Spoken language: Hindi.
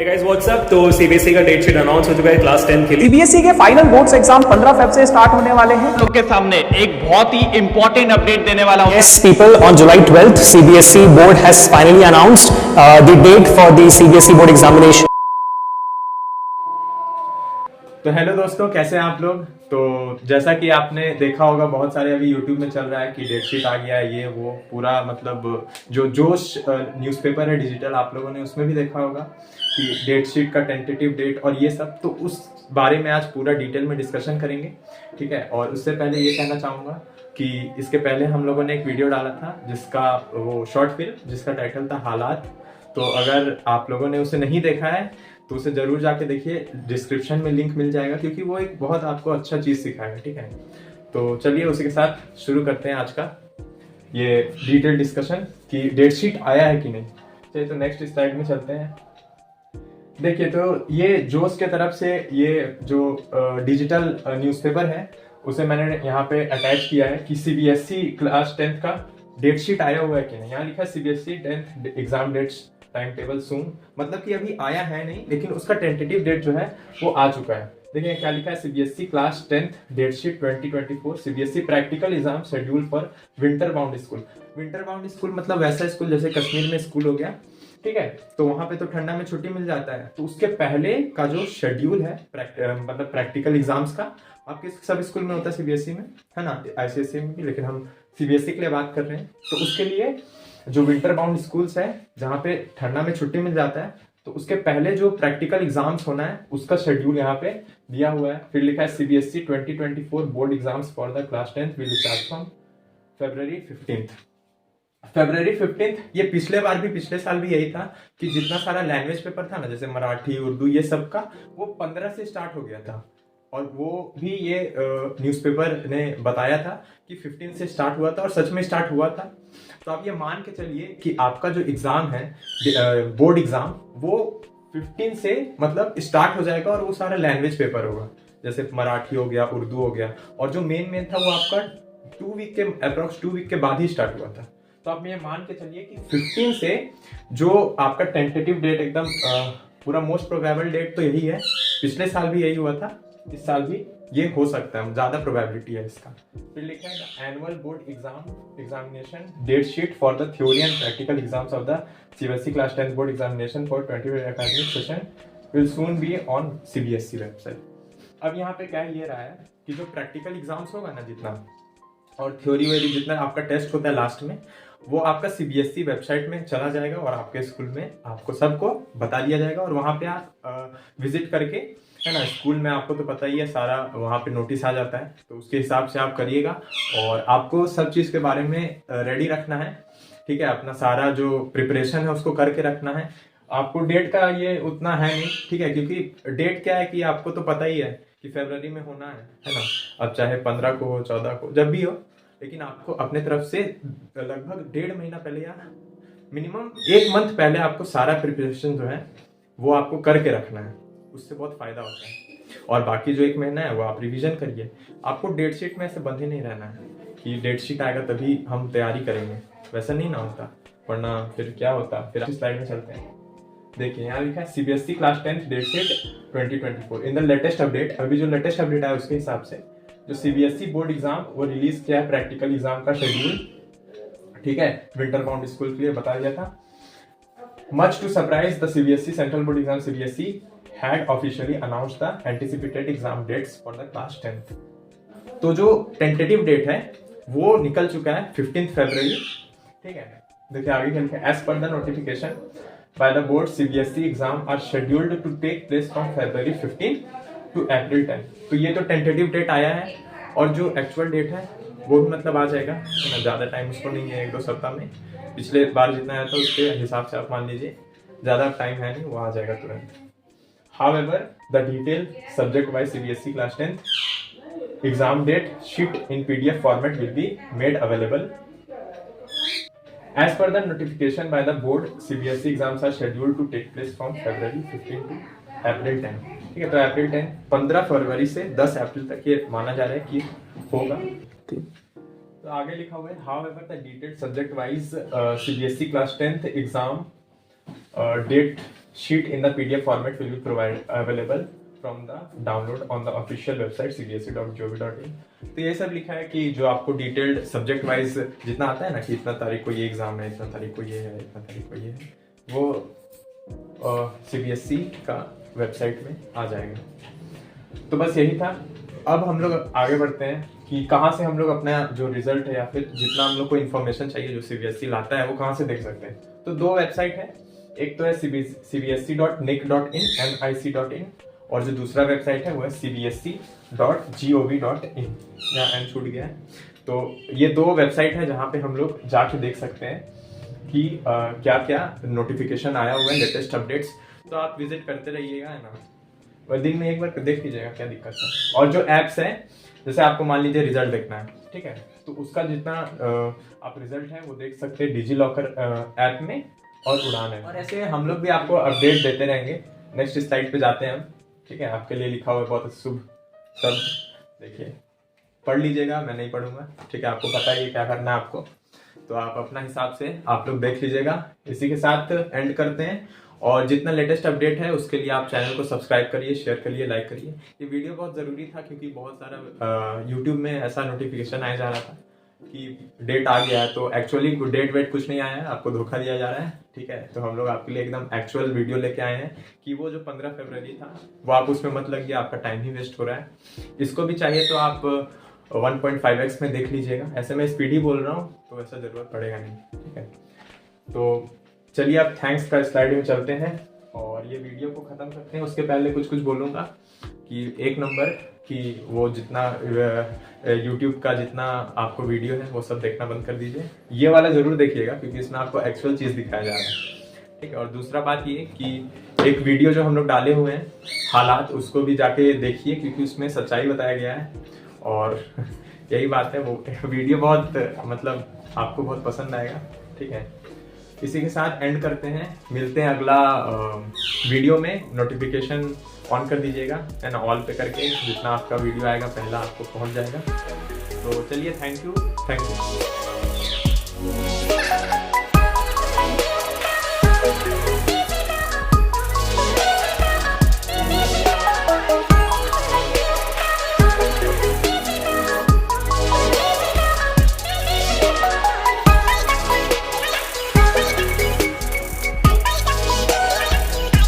Hey guys, what's up? तो सीबीएसई का डेट शीट अनाउंस हो चुका है क्लास 10 के लिए। सीबीएसई के फाइनल बोर्ड्स एग्जाम 15 फेब से स्टार्ट होने वाले हैं। लोग के सामने एक बहुत ही इंपॉर्टेंट अपडेट देने वाला हूं। Yes, people, on July 12th, CBSE board has finally announced the date for the CBSE board examination. तो हेलो दोस्तों, कैसे हैं आप लोग। तो जैसा कि आपने देखा होगा, बहुत सारे अभी यूट्यूब में चल रहा है कि डेट शीट आ गया है, ये वो पूरा मतलब जो जोश न्यूज़पेपर है डिजिटल, आप लोगों ने उसमें भी देखा होगा कि डेट शीट का टेंटेटिव डेट और ये सब। तो उस बारे में आज पूरा डिटेल में डिस्कशन करेंगे, ठीक है। और उससे पहले ये कहना चाहूँगा कि इसके पहले हम लोगों ने एक वीडियो डाला था जिसका वो शॉर्ट फिल्म जिसका टाइटल था हालात। तो अगर आप लोगों ने उसे नहीं देखा है तो उसे जरूर जाके देखिए, डिस्क्रिप्शन में लिंक मिल जाएगा, क्योंकि वो एक बहुत आपको अच्छा चीज़ सिखाएगा, ठीक है। तो चलिए उसी के साथ शुरू करते हैं आज का ये डिटेल डिस्कशन कि डेट शीट आया है कि नहीं। चलिए तो नेक्स्ट स्लाइड में चलते हैं। देखिए, तो ये जोश के तरफ से ये जो डिजिटल न्यूज़पेपर है उसे मैंने यहाँ पे अटैच किया है कि सीबीएसई क्लास 10 का डेट शीट आया हुआ है कि नहीं। यहाँ लिखा है CBSE 10th exam dates time table soon, मतलब कि अभी आया है नहीं, लेकिन उसका टेंटेटिव डेट जो है वो आ चुका है। देखिए क्या लिखा है, CBSE class 10th date sheet 2024, CBSE practical exam schedule for winter bound school. Winter bound school मतलब वैसा स्कूल जैसे कश्मीर में स्कूल हो गया, ठीक है। तो वहां पे तो ठंडा में छुट्टी मिल जाता है, तो उसके पहले का जो शेड्यूल है मतलब प्रैक्टिकल एग्जाम्स का, आपके सब स्कूल में होता है सीबीएसई में, है ना, आईसीएसई में भी, लेकिन हम सीबीएसई के लिए बात कर रहे हैं। तो उसके लिए जो विंटर बाउंड स्कूल्स है जहाँ पे ठंडा में छुट्टी मिल जाता है, तो उसके पहले जो प्रैक्टिकल एग्जाम्स होना है उसका शेड्यूल यहाँ पे दिया हुआ है। फिर लिखा है CBSE 2024 board exams for the class 10 will start from February 15th। February 15th, ये पिछले बार भी, पिछले साल भी यही था कि जितना सारा लैंग्वेज पेपर था ना, जैसे मराठी, उर्दू, ये सब का वो 15 से स्टार्ट हो गया था। और वो भी ये न्यूज़पेपर ने बताया था कि 15 से स्टार्ट हुआ था, और सच में स्टार्ट हुआ था। तो आप ये मान के चलिए कि आपका जो एग्ज़ाम है बोर्ड एग्ज़ाम, वो 15 से मतलब स्टार्ट हो जाएगा, और वो सारा लैंग्वेज पेपर होगा, जैसे मराठी हो गया, उर्दू हो गया, और जो मेन था वो आपका 2 वीक के अप्रॉक्स 2 वीक के बाद ही स्टार्ट हुआ था। तो आप ये मान के चलिए कि 15 से जो आपका टेंटेटिव डेट एकदम पूरा मोस्ट प्रोबेबल डेट तो यही है। पिछले साल भी यही हुआ था, इस साल भी ये हो सकता है, ज्यादा प्रोबेबिलिटी है इसका। फिर लिखा है annual board examination date sheet for the theory and practical exams of the CBSE class 10 board examination for 20 academic session will soon be on CBSE website. अब यहाँ पे क्या ये रहा है कि जो प्रैक्टिकल एग्जाम्स होगा ना, जितना और थ्योरी वेरी जितना आपका टेस्ट होता है लास्ट में, वो आपका सीबीएसई वेबसाइट में चला जाएगा, और आपके स्कूल में आपको सबको बता दिया जाएगा। और वहाँ पे आप विजिट करके, है ना, स्कूल में आपको तो पता ही है सारा, वहाँ पे नोटिस आ जाता है, तो उसके हिसाब से आप करिएगा। और आपको सब चीज़ के बारे में रेडी रखना है, ठीक है। अपना सारा जो प्रिपरेशन है उसको करके रखना है। आपको डेट का ये उतना है नहीं, ठीक है, क्योंकि डेट क्या है कि आपको तो पता ही है कि फरवरी में होना है ना। अब चाहे 15 को हो, 14 को, जब भी हो, लेकिन आपको अपने तरफ से लगभग 1.5 महीना पहले या मिनिमम 1 मंथ पहले आपको सारा प्रिपरेशन जो है वो आपको करके रखना है, उससे बहुत फायदा होता है। और बाकी जो 1 महीना है वो आप रिवीजन करिए। आपको डेट शीट में ऐसे बंधे नहीं रहना है कि डेट शीट आएगा तभी हम तैयारी करेंगे, वैसा नहीं ना होता, वरना फिर क्या होता। फिर स्लाइड में चलते हैं। देखिए यहाँ लिखा है CBSE class 10 date sheet 2024 in the latest update. अभी जो लेटेस्ट अपडेट है उसके हिसाब से जो सीबीएसई बोर्ड एग्जाम वो रिलीज किया है, प्रैक्टिकल एग्जाम का शेड्यूल, ठीक है, विंटर बाउंड स्कूल के लिए बता दिया था। Much to surprise the CBSE central board exam, CBSE had officially announced the anticipated exam dates for the class 10th। तो जो टेंटेटिव डेट है वो निकल चुका है 15 फरवरी, ठीक है। देखिए आगे चलते हैं। As per the notification by the board CBSE exam are scheduled to take place from February 15 to April 10। तो ये तो टेंटेटिव डेट आया है, और जो एक्चुअल डेट है वो भी मतलब आ जाएगा, है ना, ज़्यादा टाइम उसको नहीं है, 1-2 सप्ताह में। पिछले बार जितना आया था उसके हिसाब से आप मान लीजिए, ज़्यादा टाइम है नहीं, वो आ जाएगा तुरंत। However, the detailed subject-wise CBSE class 10th exam date sheet in PDF format will be made available. As per the notification by the board, CBSE exams are scheduled to take place from February 15 to April 10। ठीक है, तो April 10, 15 फरवरी से 10 अप्रैल तक ये माना जा रहा है कि होगा। तो आगे लिखा हुआ है however the detailed subject-wise CBSE class 10th exam date sheet in the PDF format will be available from the download on the official website cbse.gov.in। तो ये सब लिखा है कि जो आपको डिटेल्ड सब्जेक्ट वाइज जितना आता है ना कि इतना तारीख को ये एग्जाम है, इतना तारीख को ये है, इतना तारीख को ये है, वो CBSE का वेबसाइट में आ जाएगा। तो बस यही था। अब हम लोग आगे बढ़ते हैं कि कहाँ से हम लोग अपना जो रिजल्ट है या फिर जितना हम लोग को इन्फॉर्मेशन चाहिए जो CBSE लाता है वो कहाँ से देख सकते हैं। तो दो वेबसाइट है, एक तो है cbse.nic.in nic.in और जो दूसरा वेबसाइट है वो है cbse.gov.in। यहाँ एन छूट गया है। तो ये दो वेबसाइट है जहाँ पे हम लोग जाके देख सकते हैं कि क्या क्या नोटिफिकेशन आया हुआ है, लेटेस्ट अपडेट्स। तो आप विजिट करते रहिएगा, है ना, और दिन में एक बार देख लीजिएगा क्या दिक्कत है। और जो एप्स है, जैसे आपको मान लीजिए रिजल्ट देखना है, ठीक है, तो उसका जितना आप रिजल्ट है वो देख सकते हैं डिजी लॉकर ऐप में और उड़ान है। और ऐसे हम लोग भी आपको अपडेट देते रहेंगे। नेक्स्ट स्लाइड पे जाते हैं हम, ठीक है। आपके लिए लिखा हुआ है बहुत शुभ सब, देखिए पढ़ लीजिएगा, मैं नहीं पढ़ूंगा, ठीक है। आपको पता है ये क्या करना है आपको, तो आप अपना हिसाब से आप लोग देख लीजिएगा। इसी के साथ एंड करते हैं, और जितना लेटेस्ट अपडेट है उसके लिए आप चैनल को सब्सक्राइब करिए, शेयर करिए, लाइक करिए। ये वीडियो बहुत ज़रूरी था क्योंकि बहुत सारा यूट्यूब में ऐसा नोटिफिकेशन आया जा रहा था कि डेट आ गया है, तो एक्चुअली डेट वेट कुछ नहीं आया है, आपको धोखा दिया जा रहा है, ठीक है। तो हम लोग आपके लिए एकदम एक्चुअल वीडियो लेके आए हैं कि वो जो 15 फरवरी था वो आप उसमें मत लगिए, आपका टाइम ही वेस्ट हो रहा है। इसको भी चाहिए तो आप 1.5x में देख लीजिएगा। ऐसे मैं स्पीड ही बोल रहा हूँ तो वैसा ज़रूरत पड़ेगा नहीं, ठीक है। तो चलिए अब थैंक्स का स्लाइड में चलते हैं और ये वीडियो को ख़त्म करते हैं। उसके पहले कुछ बोलूँगा कि एक नंबर कि वो जितना YouTube का जितना आपको वीडियो है वो सब देखना बंद कर दीजिए। ये वाला ज़रूर देखिएगा क्योंकि इसमें आपको एक्चुअल चीज़ दिखाया जा रहा है, ठीक है। और दूसरा बात ये कि एक वीडियो जो हम लोग डाले हुए हैं हालात, उसको भी जाके देखिए क्योंकि उसमें सच्चाई बताया गया है। और यही बात है, वो वीडियो बहुत मतलब आपको बहुत पसंद आएगा, ठीक है। इसी के साथ एंड करते हैं, मिलते हैं अगला वीडियो में। नोटिफिकेशन ऑन कर दीजिएगा, है ना, ऑल पे करके, जितना आपका वीडियो आएगा पहला आपको पहुंच जाएगा। तो चलिए, थैंक यू।